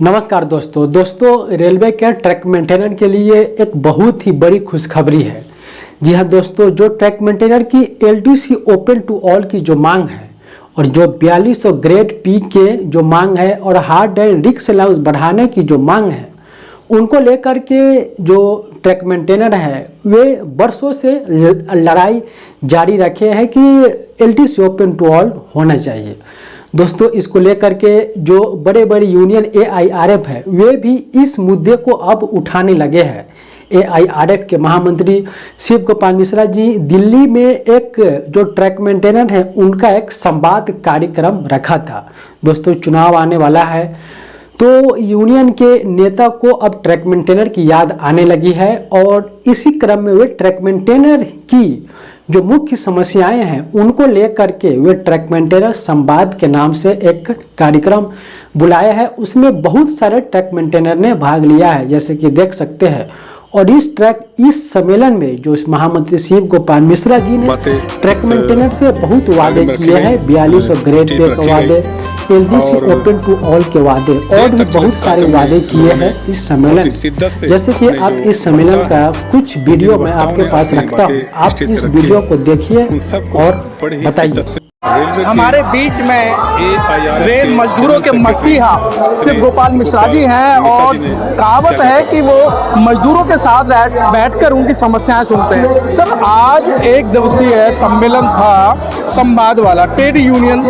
नमस्कार दोस्तों रेलवे के ट्रैक मेंटेनर के लिए एक बहुत ही बड़ी खुशखबरी है। जी हाँ दोस्तों, जो ट्रैक मेंटेनर की एलटीसी ओपन टू ऑल की जो मांग है और जो 4200 ग्रेड पी के जो मांग है और हार्ड एंड रिस्क अलाउंस बढ़ाने की जो मांग है, उनको लेकर के जो ट्रैक मेंटेनर है वे वर्षों से लड़ाई जारी रखे हैं कि एलटीसी ओपन टू ऑल होना चाहिए। दोस्तों, इसको लेकर के जो बड़े बड़े यूनियन एआईआरएफ है वे भी इस मुद्दे को अब उठाने लगे हैं। एआईआरएफ के महामंत्री शिव गोपाल मिश्रा जी दिल्ली में एक जो ट्रैक मेंटेनर है उनका एक संवाद कार्यक्रम रखा था। दोस्तों, चुनाव आने वाला है तो यूनियन के नेता को अब ट्रैक मेंटेनर की याद आने लगी है और इसी क्रम में वे ट्रैक मेंटेनर की जो मुख्य समस्याएं हैं उनको लेकर के वे ट्रैक मेंटेनर संवाद के नाम से एक कार्यक्रम बुलाया है। उसमें बहुत सारे ट्रैक मेंटेनर ने भाग लिया है, जैसे कि देख सकते हैं। और इस सम्मेलन में जो इस महामंत्री शिव गोपाल मिश्रा जी ने ट्रैक मेंटेनर से बहुत वादे किए हैं, 4200 ग्रेड पे के वादे, एलटीसी ओपन टू ऑल के वादे और भी बहुत सारे वादे किए हैं इस सम्मेलन। जैसे कि आप इस सम्मेलन का कुछ वीडियो मैं आपके पास रखता हूँ, आप इस वीडियो को देखिए और बताइए। हमारे बीच में रेल मजदूरों के मसीहा शिव गोपाल मिश्रा जी हैं और कहावत है कि वो मजदूरों के साथ बैठकर उनकी समस्याएं सुनते हैं। सर, आज एक दिवसीय सम्मेलन था संवाद वाला ट्रेड यूनियन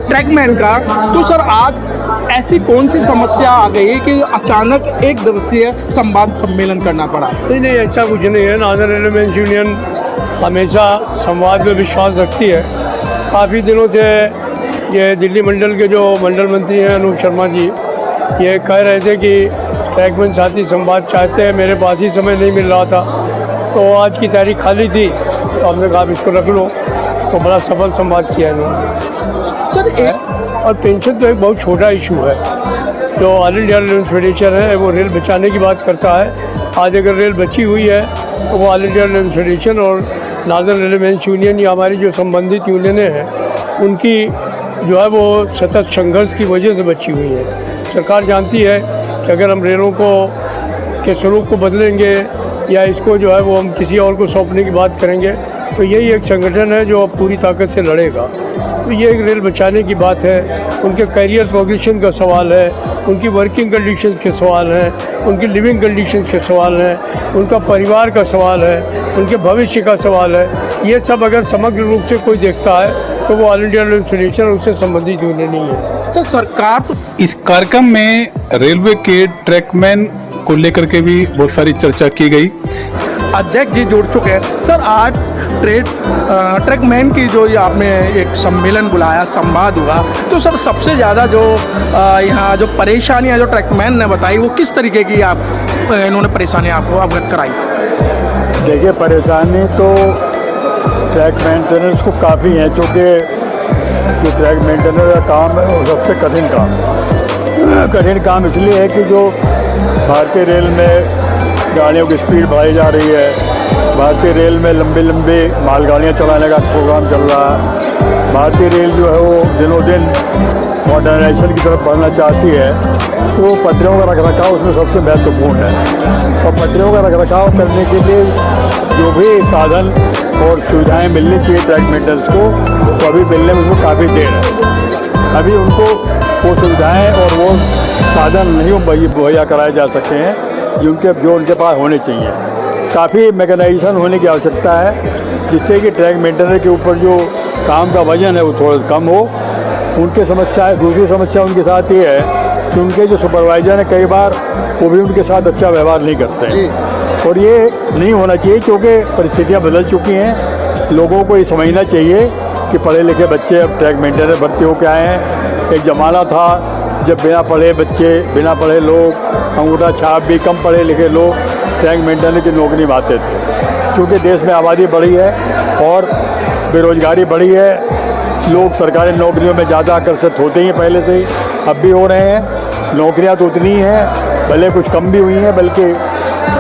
ट्रैकमैन का। तो सर, आज ऐसी कौन सी समस्या आ गई कि अचानक एक दिवसीय संवाद सम्मेलन करना पड़ा? नहीं, ऐसा कुछ नहीं है। नादर रेलवेज यूनियन हमेशा संवाद में विश्वास रखती है। काफ़ी दिनों से ये दिल्ली मंडल के जो मंडल मंत्री हैं अनूप शर्मा जी, ये कह रहे थे कि ट्रैकमैन साथी संवाद चाहते हैं। मेरे पास ही समय नहीं मिल रहा था, तो आज की तारीख खाली थी तो हमने कहा इसको रख लो, तो बड़ा सफल संवाद किया इन्होंने। सर, और पेंशन तो एक बहुत छोटा इशू है। जो ऑल इंडिया रेलवे फेडरेशन है वो रेल बचाने की बात करता है। आज अगर रेल बची हुई है तो वो ऑल इंडिया रेलवे फेडरेशन और नादर रेलवेज यूनियन या हमारी जो संबंधित यूनियनें हैं उनकी जो है वो सतत संघर्ष की वजह से बची हुई है। सरकार जानती है कि अगर हम रेलों के स्वरूप को बदलेंगे या इसको जो है वो हम किसी और को सौंपने की बात करेंगे तो यही एक संगठन है जो पूरी ताकत से लड़ेगा। तो ये एक रेल बचाने की बात है। उनके करियर प्रोग्रेशन का सवाल है, उनकी वर्किंग कंडीशन के सवाल हैं, उनकी लिविंग कंडीशन के सवाल हैं, उनका परिवार का सवाल है, उनके भविष्य का सवाल है। ये सब अगर समग्र रूप से कोई देखता है तो वो ऑल इंडिया रेलवे फेडरेशन उससे संबंधित यूनियन नहीं है। सर, सरकार इस कार्यक्रम में रेलवे के ट्रैकमैन को लेकर के भी बहुत सारी चर्चा की गई। अध्यक्ष जी जुड़ चुके हैं। सर, आज ट्रैकमैन की जो आपने एक सम्मेलन बुलाया, संवाद हुआ, तो सर सबसे ज़्यादा जो यहाँ जो परेशानियाँ जो ट्रैकमैन ने बताई वो किस तरीके की इन्होंने परेशानियाँ आपको अवगत कराई? देखिए, परेशानी तो ट्रैक मेंटेनेंस को काफ़ी है, चूँकि जो ट्रैक मेंटेनेंस का काम है वो सबसे कठिन काम इसलिए है कि जो भारतीय रेल में गाड़ियों की स्पीड बढ़ाई जा रही है, भारतीय रेल में लंबी मालगाड़ियाँ चलाने का प्रोग्राम चल रहा है। भारतीय रेल जो है वो दिनों दिन मॉडर्नाइजेशन की तरफ बढ़ना चाहती है, तो पटरियों का रखरखाव उसमें सबसे महत्वपूर्ण है। और पटरियों का रखरखाव करने के लिए जो भी साधन और सुविधाएं मिलनी चाहिए ट्रैक मेंटेनेंस को, तो अभी मिलने में उसको काफ़ी देर है। अभी उनको वो सुविधाएँ और वो साधन नहीं मुहैया कराए जा सकते हैं जो उनके पास होने चाहिए। काफ़ी मैकेनाइजेशन होने की आवश्यकता है, जिससे कि ट्रैक मेंटेनर के ऊपर जो काम का वजन है वो थोड़ा कम हो। उनकी समस्या, दूसरी समस्या उनके साथ ये है कि उनके जो सुपरवाइज़र हैं कई बार वो भी उनके साथ अच्छा व्यवहार नहीं करते हैं, और ये नहीं होना चाहिए क्योंकि परिस्थितियाँ बदल चुकी हैं। लोगों को ये समझना चाहिए कि पढ़े लिखे बच्चे अब ट्रैक मेंटेनर भर्ती होकर आए हैं। एक ज़माना था जब बिना पढ़े बच्चे, बिना पढ़े लोग, अंगूठा छाप भी कम पढ़े लिखे लोग ट्रैक मेंटेनर की नौकरी में आते थे। क्योंकि देश में आबादी बढ़ी है और बेरोजगारी बढ़ी है, लोग सरकारी नौकरियों में ज़्यादा आकर्षित होते ही पहले से ही, अब भी हो रहे हैं। नौकरियां तो उतनी ही हैं, भले कुछ कम भी हुई हैं, बल्कि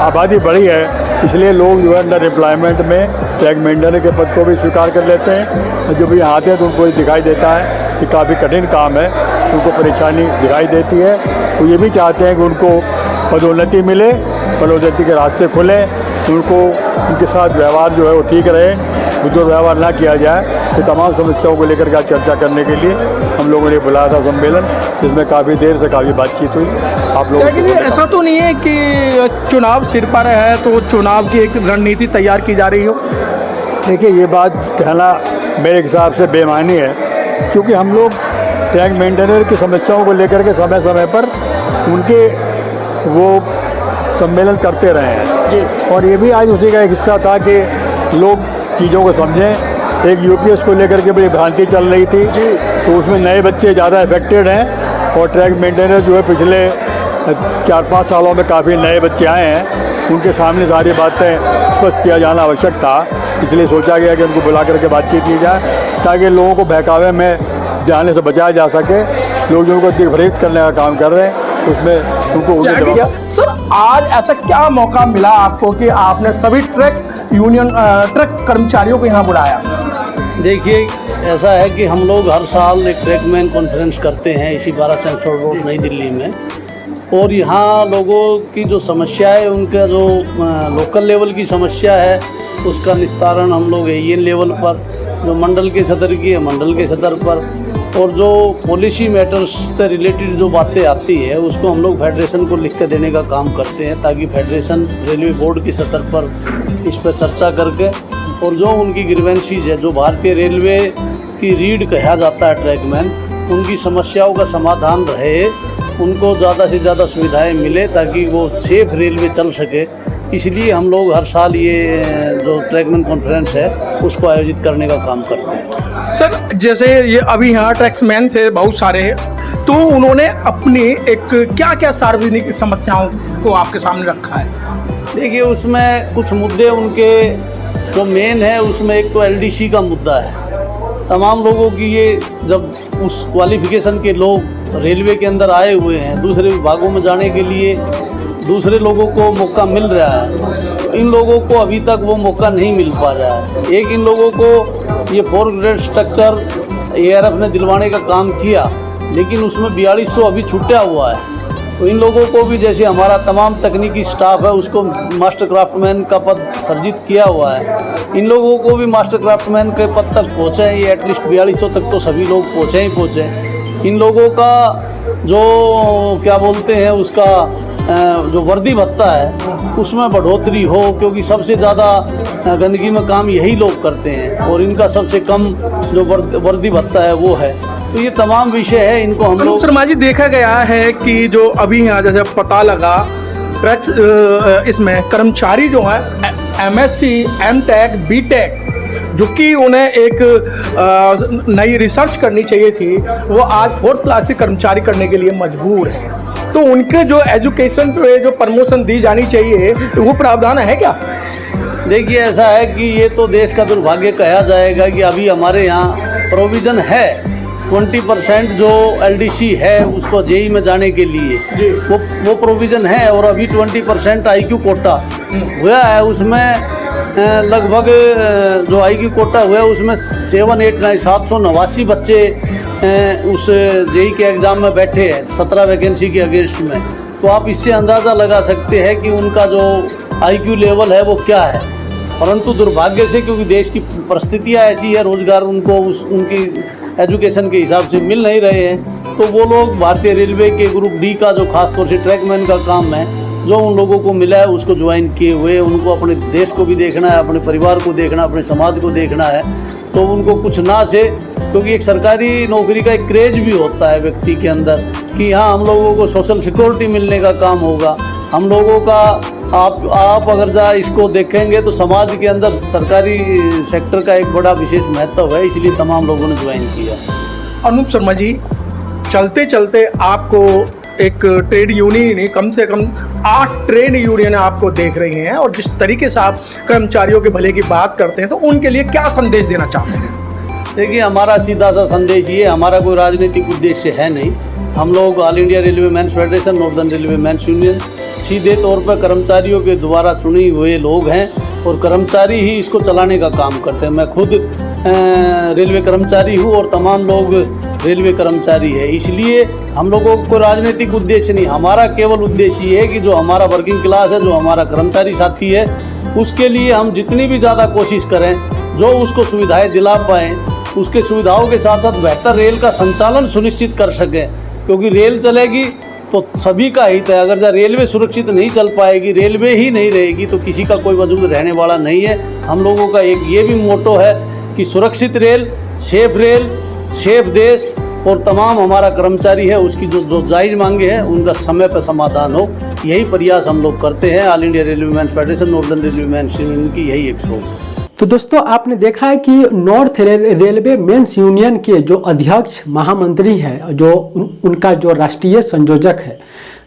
आबादी बढ़ी है, इसलिए लोग जो है अंडर एम्प्लॉयमेंट में ट्रैक मेंटेनर के पद को भी स्वीकार कर लेते हैं। और जो भी आते हैं तो उनको दिखाई देता है कि काफ़ी कठिन काम है उनको परेशानी दिखाई देती है। वो ये भी चाहते हैं कि उनको पदोन्नति मिले, पदोन्नति के रास्ते खुलें, उनको उनके साथ व्यवहार जो है वो ठीक रहे, जो व्यवहार ना किया जाए। ये तमाम समस्याओं को लेकर के आज चर्चा करने के लिए हम लोगों ने बुलाया था सम्मेलन, जिसमें काफ़ी देर से काफ़ी बातचीत हुई। आप लोगों लेकिन ऐसा तो नहीं है कि चुनाव सिर पर है तो चुनाव की एक रणनीति तैयार की जा रही हो? देखिए, ये बात कहना मेरे हिसाब से बेमानी है, क्योंकि हम लोग ट्रैक मेंटेनर की समस्याओं को लेकर के समय समय पर उनके वो सम्मेलन करते रहे हैं जी। और ये भी आज उसी का एक हिस्सा था कि लोग चीज़ों को समझें। एक यूपीएस को लेकर के बड़ी भ्रांति चल रही थी जी, तो उसमें नए बच्चे ज़्यादा इफेक्टेड हैं और ट्रैक मेंटेनर जो है पिछले 4-5 सालों में काफ़ी नए बच्चे आए हैं, उनके सामने सारी बातें स्पष्ट किया जाना आवश्यक था। इसलिए सोचा गया कि उनको बुला करके बातचीत की जाए, ताकि लोगों को बहकावे में जाने से बचाया जा सके। लोग जो उनको दिग्भ्रमित करने का काम कर रहे हैं, उसमें उनको सर, आज ऐसा क्या मौका मिला आपको कि आपने सभी ट्रक यूनियन ट्रक कर्मचारियों को यहाँ बुलाया? देखिए, ऐसा है कि हम लोग हर साल एक ट्रैकमैन कॉन्फ्रेंस करते हैं इसी 12 चैंसलर रोड नई दिल्ली में, और यहाँ लोगों की जो समस्या है, उनका जो लोकल लेवल की समस्या है, उसका निस्तारण हम लोग एन लेवल पर, जो मंडल के सदर की है मंडल के सदर पर, और जो पॉलिसी मैटर्स से रिलेटेड जो बातें आती है उसको हम लोग फेडरेशन को लिख कर देने का काम करते हैं, ताकि फेडरेशन रेलवे बोर्ड के सतर पर इस पर चर्चा करके, और जो उनकी ग्रीवेंसीज है, जो भारतीय रेलवे की रीढ़ कहा जाता है ट्रैकमैन, उनकी समस्याओं का समाधान रहे, उनको ज़्यादा से ज़्यादा सुविधाएं मिले, ताकि वो सेफ रेलवे चल सके। इसलिए हम लोग हर साल ये जो ट्रैकमैन कॉन्फ्रेंस है उसको आयोजित करने का काम करते हैं। सर, जैसे ये अभी यहाँ ट्रैक्समैन थे बहुत सारे, तो उन्होंने अपनी एक क्या सार्वजनिक समस्याओं को आपके सामने रखा है? देखिए, उसमें कुछ मुद्दे उनके जो मेन है, उसमें एक तो एलडीसी का मुद्दा है। तमाम लोगों की ये, जब उस क्वालिफिकेशन के लोग रेलवे के अंदर आए हुए हैं, दूसरे विभागों में जाने के लिए दूसरे लोगों को मौका मिल रहा है, इन लोगों को अभी तक वो मौका नहीं मिल पा रहा है। एक, इन लोगों को ये 4 ग्रेड स्ट्रक्चर एआरएफ ने दिलवाने का काम किया, लेकिन उसमें 4200 अभी छूटा हुआ है। तो इन लोगों को भी, जैसे हमारा तमाम तकनीकी स्टाफ है उसको मास्टर क्राफ्टमैन का पद सर्जित किया हुआ है, इन लोगों को भी मास्टर क्राफ्टमैन के पद तक पहुँचे, ये एटलीस्ट 4200 तक तो सभी लोग पहुँचे ही पहुँचे। इन लोगों का जो क्या बोलते हैं, उसका जो वर्दी भत्ता है उसमें बढ़ोतरी हो, क्योंकि सबसे ज़्यादा गंदगी में काम यही लोग करते हैं, और इनका सबसे कम जो वर्दी भत्ता है वो है। तो ये तमाम विषय है, इनको हम लोग। शर्मा जी, देखा गया है कि जो अभी यहाँ जैसे पता लगा ट्रक इसमें कर्मचारी जो है एमएससी, एमटेक, बीटेक, जो कि उन्हें एक नई रिसर्च करनी चाहिए थी, वो आज 4th क्लास से कर्मचारी करने के लिए मजबूर है। तो उनके जो एजुकेशन पे जो प्रमोशन दी जानी चाहिए, वो प्रावधान है क्या? देखिए, ऐसा है कि ये तो देश का दुर्भाग्य कहा जाएगा कि अभी हमारे यहाँ प्रोविज़न है 20% जो एलडीसी है उसको जेई में जाने के लिए वो प्रोविज़न है, और अभी 20% आईक्यू कोटा हुआ है। उसमें लगभग जो आईक्यू कोटा हुआ है उसमें 789 बच्चे उस जेई के एग्ज़ाम में बैठे हैं 17 वैकेंसी के अगेंस्ट में। तो आप इससे अंदाज़ा लगा सकते हैं कि उनका जो आईक्यू लेवल है वो क्या है। परंतु दुर्भाग्य से, क्योंकि देश की परिस्थितियाँ ऐसी है, रोज़गार उनको उनकी एजुकेशन के हिसाब से मिल नहीं रहे हैं, तो वो लोग भारतीय रेलवे के ग्रुप डी का जो खासतौर से ट्रैकमैन का काम है, जो उन लोगों को मिला है उसको ज्वाइन किए हुए। उनको अपने देश को भी देखना है, अपने परिवार को देखना, अपने समाज को देखना है, तो उनको कुछ ना से, क्योंकि एक सरकारी नौकरी का एक क्रेज भी होता है व्यक्ति के अंदर कि हाँ, हम लोगों को सोशल सिक्योरिटी मिलने का काम होगा, हम लोगों का आप अगर इसको देखेंगे तो समाज के अंदर सरकारी सेक्टर का एक बड़ा विशेष महत्व है, इसलिए तमाम लोगों ने ज्वाइन किया। अनूप शर्मा जी, चलते चलते आपको एक ट्रेड यूनियन ने कम से कम 8 ट्रेड यूनियन आपको देख रही हैं, और जिस तरीके से आप कर्मचारियों के भले की बात करते हैं, तो उनके लिए क्या संदेश देना चाहते हैं? देखिए, हमारा सीधा सा संदेश ये, हमारा कोई राजनीतिक उद्देश्य है नहीं। हम लोग all India railway men's federation, northern railway men's union, सीधे तौर पर कर्मचारियों के द्वारा चुने हुए लोग हैं, और कर्मचारी ही इसको चलाने का काम करते हैं। मैं खुद रेलवे कर्मचारी हूँ, और तमाम लोग रेलवे कर्मचारी है। इसलिए हम लोगों को कोई राजनीतिक उद्देश्य नहीं, हमारा केवल उद्देश्य ये है कि जो हमारा वर्किंग क्लास है, जो हमारा कर्मचारी साथी है, उसके लिए हम जितनी भी ज़्यादा कोशिश करें, जो उसको सुविधाएं दिला पाएँ, उसके सुविधाओं के साथ साथ बेहतर रेल का संचालन सुनिश्चित कर सकें। क्योंकि रेल चलेगी तो सभी का हित है। अगर जब रेलवे सुरक्षित नहीं चल पाएगी, रेलवे ही नहीं रहेगी, तो किसी का कोई वजूद रहने वाला नहीं है। हम लोगों का एक ये भी मोटो है कि सुरक्षित रेल, सेफ देश, और तमाम हमारा कर्मचारी है उसकी जो जायज़ मांगे हैं उनका समय पर समाधान हो, यही प्रयास हम लोग करते हैं। All India railway men's federation, northern railway men's union की यही एक सोच है। तो दोस्तों आपने देखा है कि नॉर्थ रेलवे मेंस यूनियन के जो अध्यक्ष महामंत्री है, जो उनका जो राष्ट्रीय संयोजक है,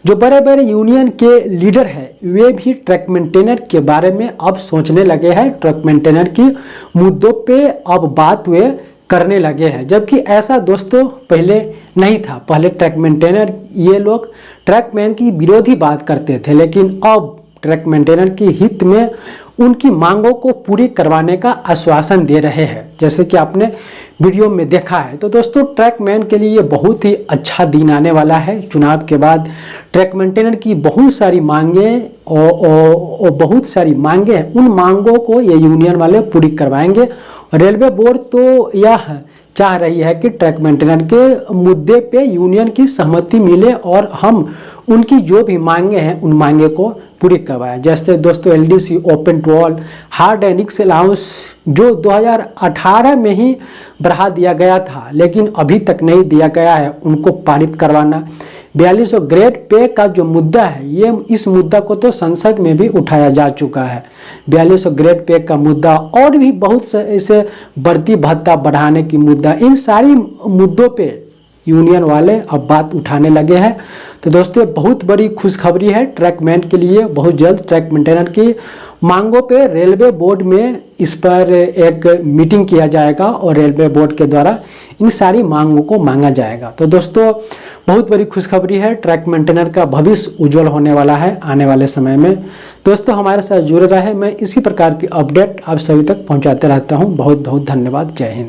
जो बड़े बड़े यूनियन के लीडर है, वे भी ट्रैक मेंटेनर के बारे में अब सोचने लगे हैं। ट्रैक मेंटेनर की मुद्दों पे अब बात वे करने लगे हैं, जबकि ऐसा दोस्तों पहले नहीं था। पहले ट्रैक मेंटेनर, ये लोग ट्रैकमैन की विरोधी बात करते थे, लेकिन अब ट्रैक मेंटेनर की हित में उनकी मांगों को पूरी करवाने का आश्वासन दे रहे हैं, जैसे कि आपने वीडियो में देखा है। तो दोस्तों ट्रैकमैन के लिए बहुत ही अच्छा दिन आने वाला है। चुनाव के बाद ट्रैक मेंटेनर की बहुत सारी मांगें और बहुत सारी मांगें हैं, उन मांगों को ये यूनियन वाले पूरी करवाएंगे। रेलवे बोर्ड तो यह चाह रही है कि ट्रैक मेंटेनर के मुद्दे पे यूनियन की सहमति मिले और हम उनकी जो भी मांगे हैं उन मांगे को पूरी करवाएं। जैसे दोस्तों LDC open to all, hard and रिक्स अलाउंस जो 2018 में ही बढ़ा दिया गया था लेकिन अभी तक नहीं दिया गया है, उनको पारित करवाना। 4200 ग्रेड पे का जो मुद्दा है, ये इस मुद्दा को तो संसद में भी उठाया जा चुका है। 4200 ग्रेड पे का मुद्दा और भी बहुत से ऐसे बढ़ती भत्ता बढ़ाने की मुद्दा, इन सारी मुद्दों पे यूनियन वाले अब बात उठाने लगे हैं। तो दोस्तों बहुत बड़ी खुशखबरी है ट्रैकमैन के लिए। बहुत जल्द ट्रैक मेंटेनर की मांगों पे रेलवे बोर्ड में इस पर एक मीटिंग किया जाएगा और रेलवे बोर्ड के द्वारा इन सारी मांगों को मांगा जाएगा। तो दोस्तों बहुत बड़ी खुशखबरी है, ट्रैक मेंटेनर का भविष्य उज्जवल होने वाला है आने वाले समय में। दोस्तों हमारे साथ जुड़े रहे, मैं इसी प्रकार की अपडेट आप सभी तक पहुंचाते रहता हूं। बहुत बहुत धन्यवाद। जय हिंद।